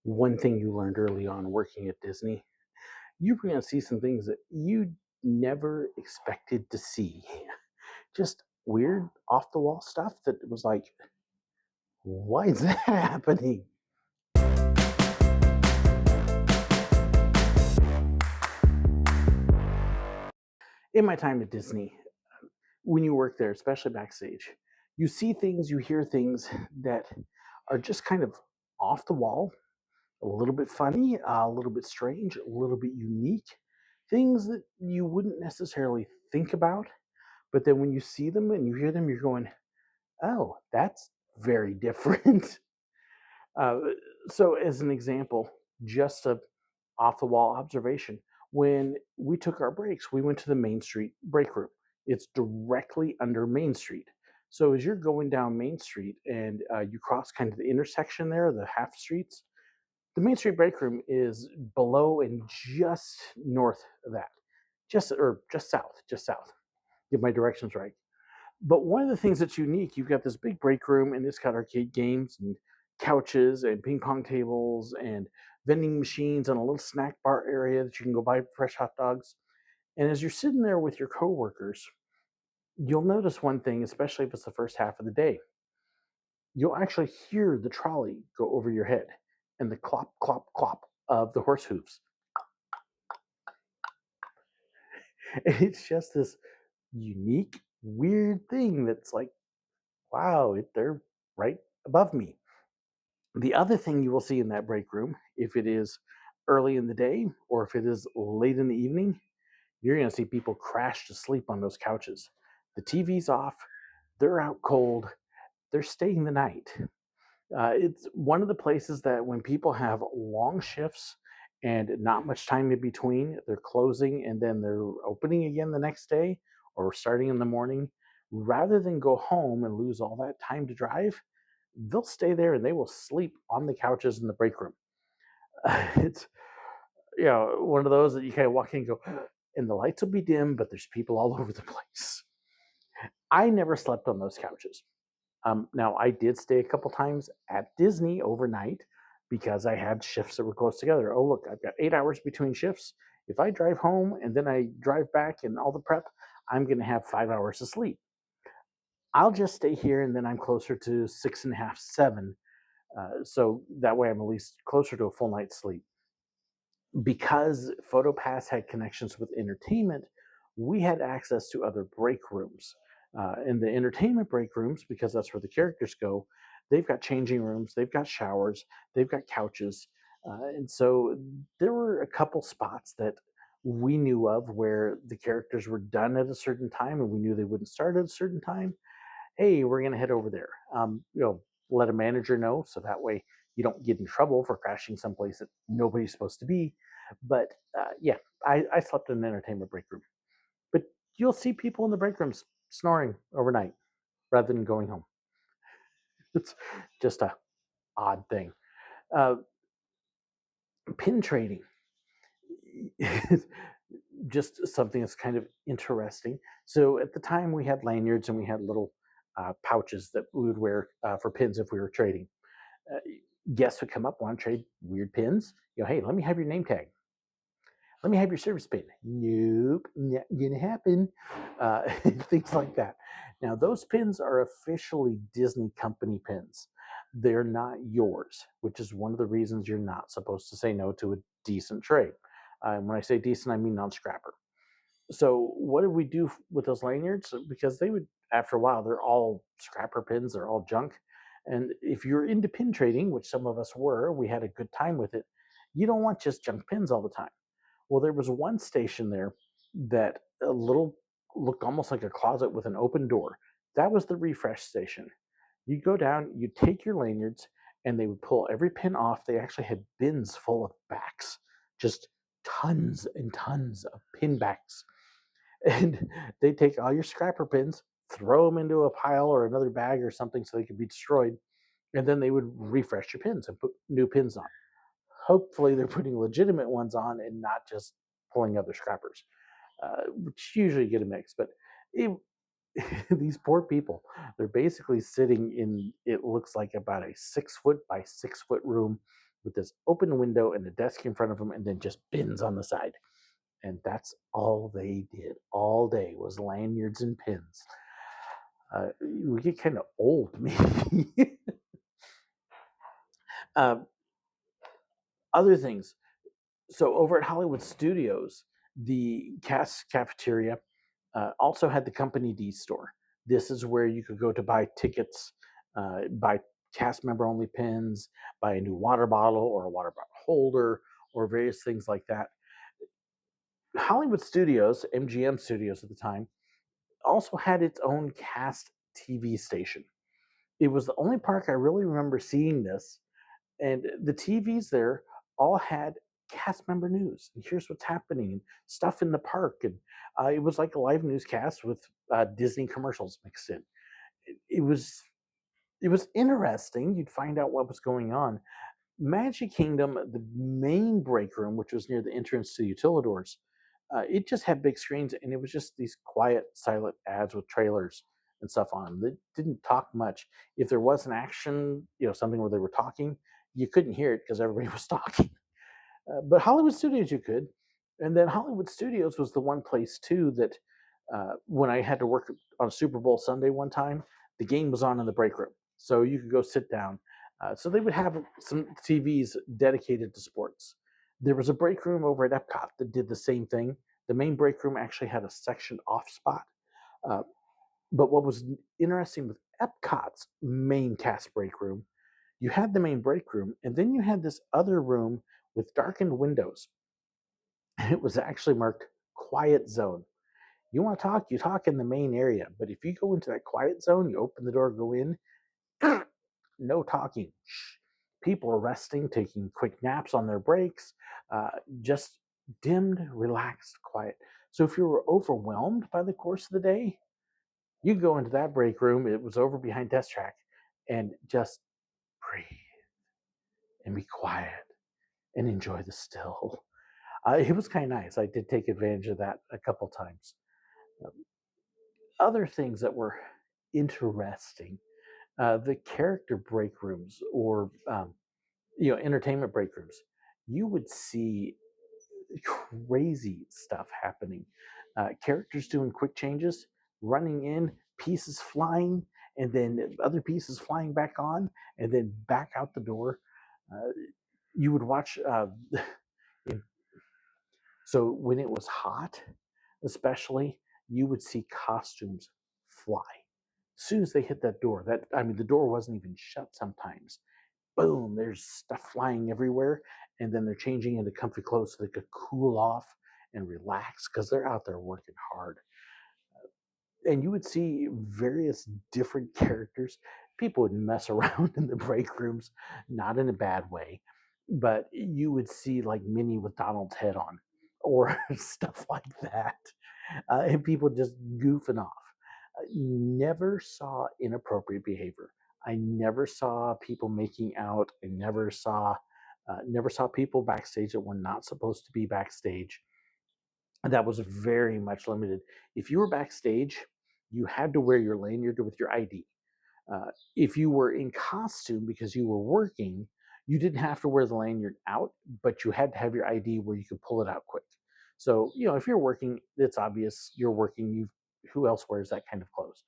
one thing you learned early on working at Disney, you were going to see some things that you never expected to see. Just weird, off the wall stuff that was like, why is that happening? In my time at Disney, when you work there, especially backstage, you see things, you hear things that are just kind of off the wall, a little bit funny, a little bit strange, a little bit unique, things that you wouldn't necessarily think about. But then when you see them and you hear them, you're going, oh, that's very different. uh, so, as an example, just a off the wall observation, when we took our breaks, we went to the Main Street break room. It's directly under Main Street. So, as you're going down Main Street and you cross kind of the intersection there, the half streets, the Main Street break room is below and just north of that, just south. Get my directions right. But one of the things that's unique, you've got this big break room, and it's got arcade games and couches and ping pong tables and vending machines and a little snack bar area that you can go buy fresh hot dogs. And as you're sitting there with your coworkers, you'll notice one thing, especially if it's the first half of the day. You'll actually hear the trolley go over your head and the clop, clop, clop of the horse hooves. And it's just this unique, weird thing that's like, wow, they're right above me. The other thing you will see in that break room, if it is early in the day or if it is late in the evening, you're going to see people crash to sleep on those couches. The TV's off, they're out cold, they're staying the night. It's one of the places that when people have long shifts and not much time in between, they're closing and then they're opening again the next day or starting in the morning. Rather than go home and lose all that time to drive, they'll stay there and they will sleep on the couches in the break room. It's one of those that you kind of walk in and go, and the lights will be dim, but there's people all over the place. I never slept on those couches. Now, I did stay a couple times at Disney overnight because I had shifts that were close together. Oh, look, I've got 8 hours between shifts. If I drive home and then I drive back and all the prep, I'm going to have 5 hours of sleep. I'll just stay here and then I'm closer to 6.5, 7. So that way I'm at least closer to a full night's sleep. Because PhotoPass had connections with entertainment, we had access to other break rooms. In the entertainment break rooms, because that's where the characters go, they've got changing rooms, they've got showers, they've got couches. And so there were a couple spots that we knew of where the characters were done at a certain time and we knew they wouldn't start at a certain time. Hey, we're going to head over there. Let a manager know so that way you don't get in trouble for crashing someplace that nobody's supposed to be. But yeah, I slept in an entertainment break room. But you'll see people in the break rooms snoring overnight rather than going home. It's just a odd thing. Uh, Pin trading, just something that's kind of interesting. So at the time, we had lanyards and we had little pouches that we would wear for pins if we were trading. Uh, Guests would come up, want to trade weird pins. Hey, let me have your name tag. Let me have your service pin. Nope, not gonna happen. Things like that. Now, those pins are officially Disney company pins. They're not yours, which is one of the reasons you're not supposed to say no to a decent trade. When I say decent, I mean non-scrapper. So, what did we do with those lanyards? Because they would, after a while, they're all scrapper pins, they're all junk. And if you're into pin trading, which some of us were, we had a good time with it. You don't want just junk pins all the time. Well, there was one station there that a little looked almost like a closet with an open door. That was the refresh station. You go down, you take your lanyards, and they would pull every pin off. They actually had bins full of backs, just tons and tons of pin backs. And they take all your scrapper pins, throw them into a pile or another bag or something so they could be destroyed, and then they would refresh your pins and put new pins on. Hopefully, they're putting legitimate ones on and not just pulling other scrappers, which usually get a mix. But it, these poor people, they're basically sitting in, it looks like about a 6 foot by 6 foot room with this open window and a desk in front of them, and then just bins on the side. And that's all they did all day was lanyards and pins. We get kind of old, maybe. uh, Other things. So over at Hollywood Studios, the cafeteria also had the Company D store. This is where you could go to buy tickets, buy cast member only pins, buy a new water bottle or a water bottle holder, or various things like that. Hollywood Studios, MGM Studios at the time, also had its own cast TV station. It was the only park I really remember seeing this, and the TVs there all had cast member news. And here's what's happening and stuff in the park, and it was like a live newscast with Disney commercials mixed in. It was interesting. You'd find out what was going on. Magic Kingdom, the main break room, which was near the entrance to the utilidors, it just had big screens, and it was just these quiet, silent ads with trailers and stuff on them. They didn't talk much. If there was an action, something where they were talking, you couldn't hear it because everybody was talking. But Hollywood Studios, you could. And then Hollywood Studios was the one place, too, that when I had to work on a Super Bowl Sunday one time, the game was on in the break room. So you could go sit down. So they would have some TVs dedicated to sports. There was a break room over at Epcot that did the same thing. The main break room actually had a section off spot. Uh, but what was interesting with Epcot's main cast break room, you had the main break room, and then you had this other room with darkened windows. And it was actually marked quiet zone. You want to talk, you talk in the main area. But if you go into that quiet zone, you open the door, go in, no talking. Shh. People are resting, taking quick naps on their breaks, just dimmed, relaxed, quiet. So if you were overwhelmed by the course of the day, you go into that break room. It was over behind Test Track, and just breathe and be quiet and enjoy the still. It was kind of nice. I did take advantage of that a couple times. Other things that were interesting, the character break rooms or entertainment break rooms, you would see crazy stuff happening. Characters doing quick changes, running in, pieces flying, and then other pieces flying back on, and then back out the door. Uh, you would watch. So when it was hot, especially, you would see costumes fly. As soon as they hit that door, the door wasn't even shut sometimes. Boom, there's stuff flying everywhere, and then they're changing into comfy clothes so they could cool off and relax because they're out there working hard. And you would see various different characters. People would mess around in the break rooms, not in a bad way, but you would see like Minnie with Donald's head on or stuff like that. And people just goofing off. Never saw inappropriate behavior. I never saw people making out. I never saw people backstage that were not supposed to be backstage. That was very much limited. If you were backstage, you had to wear your lanyard with your ID. If you were in costume because you were working, you didn't have to wear the lanyard out, but you had to have your ID where you could pull it out quick. So, if you're working, it's obvious you're working. Who else wears that kind of clothes?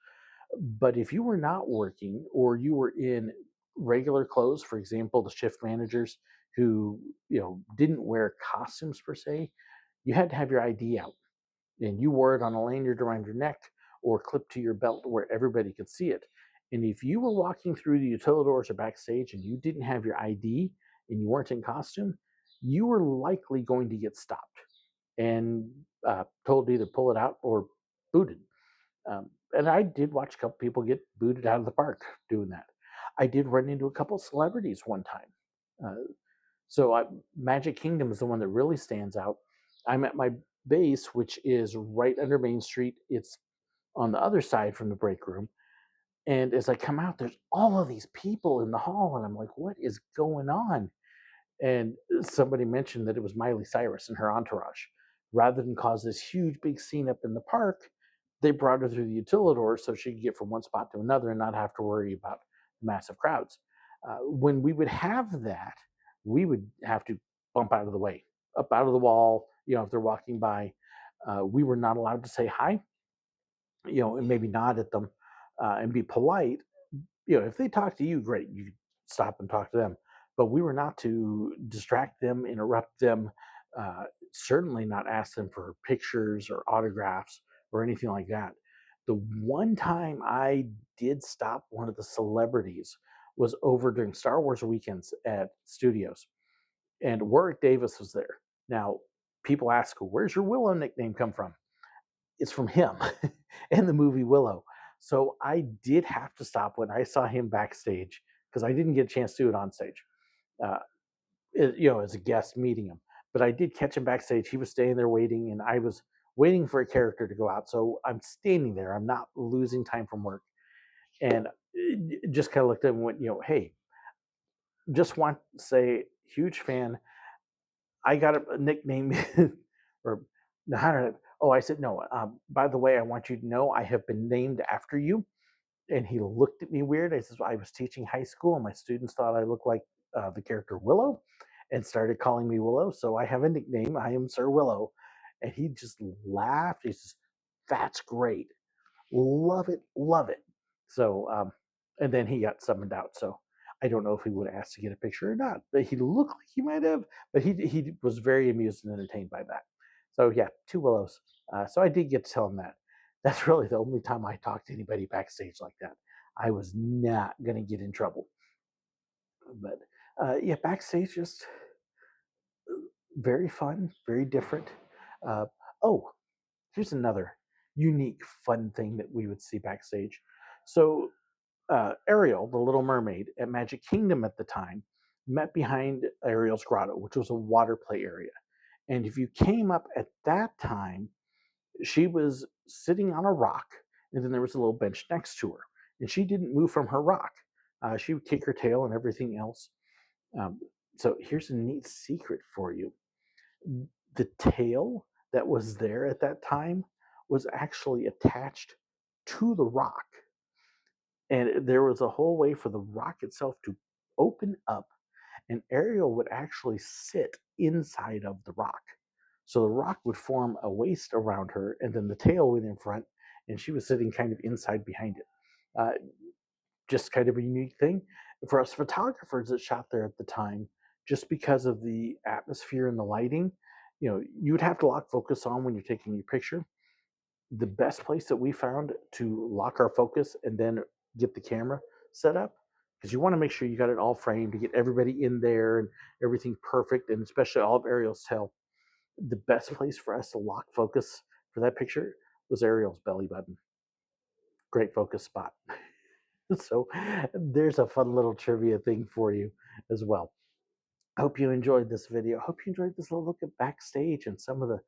But if you were not working or you were in regular clothes, for example, the shift managers who, didn't wear costumes per se, you had to have your ID out and you wore it on a lanyard around your neck or clipped to your belt where everybody could see it. And if you were walking through the utilidors or backstage and you didn't have your ID and you weren't in costume, you were likely going to get stopped and told to either pull it out or booted. And I did watch a couple people get booted out of the park doing that. I did run into a couple celebrities one time. Magic Kingdom is the one that really stands out. I'm at my base, which is right under Main Street. It's on the other side from the break room. And as I come out, there's all of these people in the hall, and I'm like, what is going on? And somebody mentioned that it was Miley Cyrus and her entourage. Rather than cause this huge big scene up in the park, they brought her through the utilidor so she could get from one spot to another and not have to worry about massive crowds. When we would have that, we would have to bump out of the way, up out of the wall. If they're walking by, we were not allowed to say hi. And maybe nod at them and be polite. If they talk to you, great, you stop and talk to them. But we were not to distract them, interrupt them, uh, certainly not ask them for pictures or autographs or anything like that. The one time I did stop one of the celebrities was over during Star Wars weekends at studios, and Warwick Davis was there. Now, people ask, where's your Willow nickname come from? It's from him in the movie Willow. So I did have to stop when I saw him backstage because I didn't get a chance to do it on stage, uh, as a guest meeting him. But I did catch him backstage. He was staying there waiting, and I was waiting for a character to go out. So I'm standing there. I'm not losing time from work, and just kind of looked at him and went, hey, just want to say, huge fan. I got a nickname, or no, I don't know. Oh, I said no. By the way, I want you to know I have been named after you. And he looked at me weird. I said, I was teaching high school, and my students thought I looked like the character Willow, and started calling me Willow. So I have a nickname. I am SirWillow, and he just laughed. He says, "That's great. Love it, love it." So, and then he got summoned out. So I don't know if he would have asked to get a picture or not, but he looked like he might have. But he was very amused and entertained by that. So yeah, two Willows. So I did get to tell him that. That's really the only time I talked to anybody backstage like that. I was not gonna get in trouble. But yeah, backstage just very fun, very different. Uh, oh, here's another unique, fun thing that we would see backstage. So Ariel, the Little Mermaid, at Magic Kingdom at the time, met behind Ariel's grotto, which was a water play area. And if you came up at that time, she was sitting on a rock, and then there was a little bench next to her, and she didn't move from her rock. She would kick her tail and everything else. Um, so here's a neat secret for you: the tail that was there at that time was actually attached to the rock, and there was a whole way for the rock itself to open up, and Ariel would actually sit inside of the rock. So the rock would form a waist around her, and then the tail went in front, and she was sitting kind of inside behind it. Uh, just kind of a unique thing for us photographers that shot there at the time, just because of the atmosphere and the lighting. You would have to lock focus on when you're taking your picture. The best place that we found to lock our focus and then get the camera set up, because you want to make sure you got it all framed to get everybody in there and everything perfect, and especially all of Ariel's tail. The best place for us to lock focus for that picture was Ariel's belly button. Great focus spot. So there's a fun little trivia thing for you as well. I hope you enjoyed this video. I hope you enjoyed this little look at backstage and some of the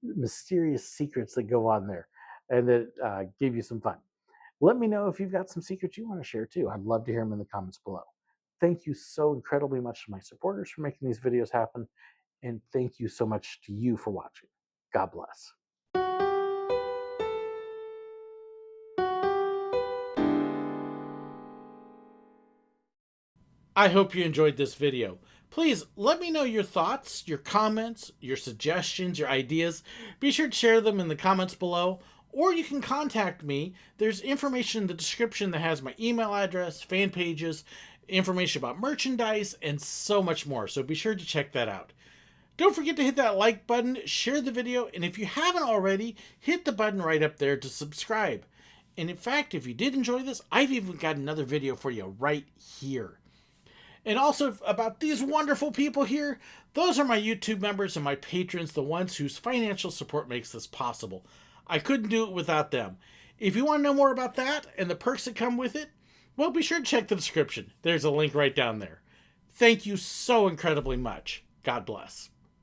mysterious secrets that go on there, and that gave you some fun. Let me know if you've got some secrets you want to share too. I'd love to hear them in the comments below. Thank you so incredibly much to my supporters for making these videos happen, and thank you so much to you for watching. God bless. I hope you enjoyed this video. Please let me know your thoughts, your comments, your suggestions, your ideas. Be sure to share them in the comments below, or you can contact me. There's information in the description that has my email address, fan pages, information about merchandise, and so much more. So be sure to check that out. Don't forget to hit that like button, share the video, and if you haven't already, hit the button right up there to subscribe. And in fact, if you did enjoy this, I've even got another video for you right here. And also about these wonderful people here, those are my YouTube members and my patrons, the ones whose financial support makes this possible. I couldn't do it without them. If you want to know more about that and the perks that come with it, well, be sure to check the description. There's a link right down there. Thank you so incredibly much. God bless.